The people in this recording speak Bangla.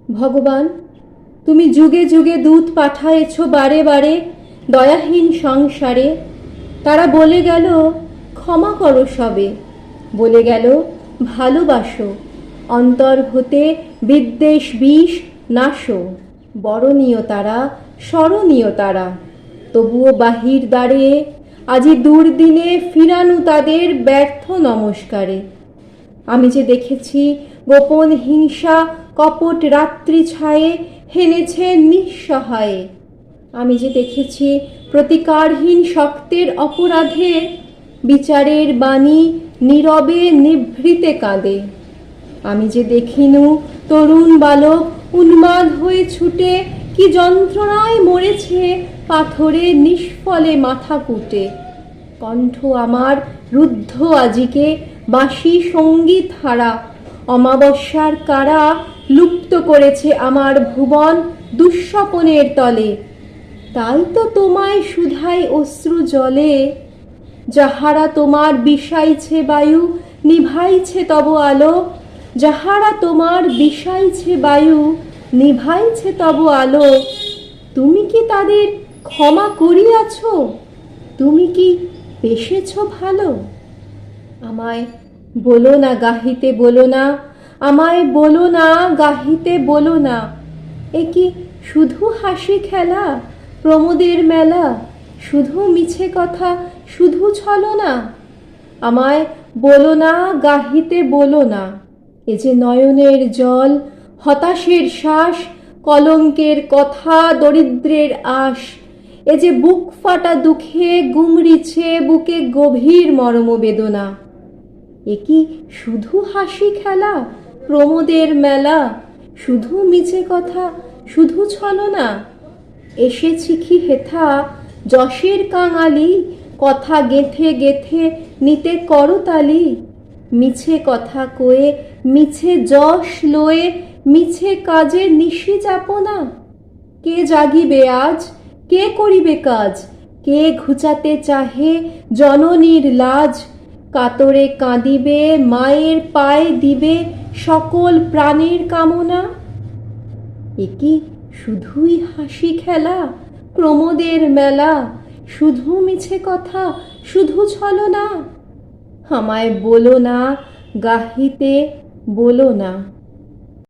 ভগবান, তুমি যুগে যুগে দূত পাঠায়েছ বারে বারে দয়াহীন সংসারে। তারা বলে গেল ক্ষমা করো সবে, বলে গেল ভালোবাসো, অন্তর হতে বিদ্বেষ বিষ নাশো। বরণীয় তারা, স্মরণীয় তারা, তবুও বাহির দ্বারে আজি দুর্দিনে ফিরানু তাদের ব্যর্থ নমস্কারে। আমি যে দেখেছি গোপন হিংসা কপট রাত্রি ছায়ে হেনেছে নিঃসহায়ে। আমি যে দেখেছি প্রতিকারহীন শক্তের অপরাধে বিচারের বাণী নীরবে নিভৃতে কাঁদে। আমি যে দেখিনু তরুণ বালক উন্মাদ হয়ে ছুটে কি যন্ত্রণায় মরেছে পাথরে নিষ্ফলে মাথা কুটে। কণ্ঠ আমার রুদ্ধ আজিকে বাঁশি সঙ্গীত হারা, অমাবস্যার কারা লুপ্ত করেছে আমার ভুবন দুঃস্বপনের তলে। তাই তো তোমায় শুধাই অশ্রু জলে, যাহারা তোমার বিষাইছে বায়ু নিভাইছে তব আলো। যাহারা তোমার বিষাইছে বায়ু নিভাইছে তব আলো, তুমি কি তাদের ক্ষমা করিয়াছ? তুমি কি বেসেছ ভালো? আমায় বলো না গাহিতে বলো না, আমায় বলো না গাহিতে বলো না। এ কি শুধু হাসি খেলা, প্রমোদের মেলা, শুধু মিছে কথা, শুধু ছলনা? আমায় বলো না গাহিতে বলো না। এ যে নয়নের জল, হতাশের শ্বাস, কলঙ্কের কথা, দরিদ্রের আশ। এ যে বুক ফাটা দুঃখে গুমরিছে বুকে গভীর মর্মবেদনা। এ কি শুধু হাসি খেলা, প্রমোদের মেলা, শুধু মিছে কথা, শুধু ছলনা? এসেছি কি হেথা যশের কাঙালি, কথা গেথে গেথে নিতে করতালি। মিছে কথা কয়ে মিছে যশ লয়ে মিছে কাজে নিশি যাপনা। কে জাগিবে আজ, কে করিবে কাজ, কে ঘুচাতে চাহে জননীর লাজ। কাতরে কাঁদিবে মায়ের পায়ে দিবে সকল প্রাণের কামনা। এ কি শুধুই হাসি খেলা, প্রমোদের মেলা, শুধু মিছে কথা, শুধু ছলনা? আমায় বলো না গাহিতে বলো না।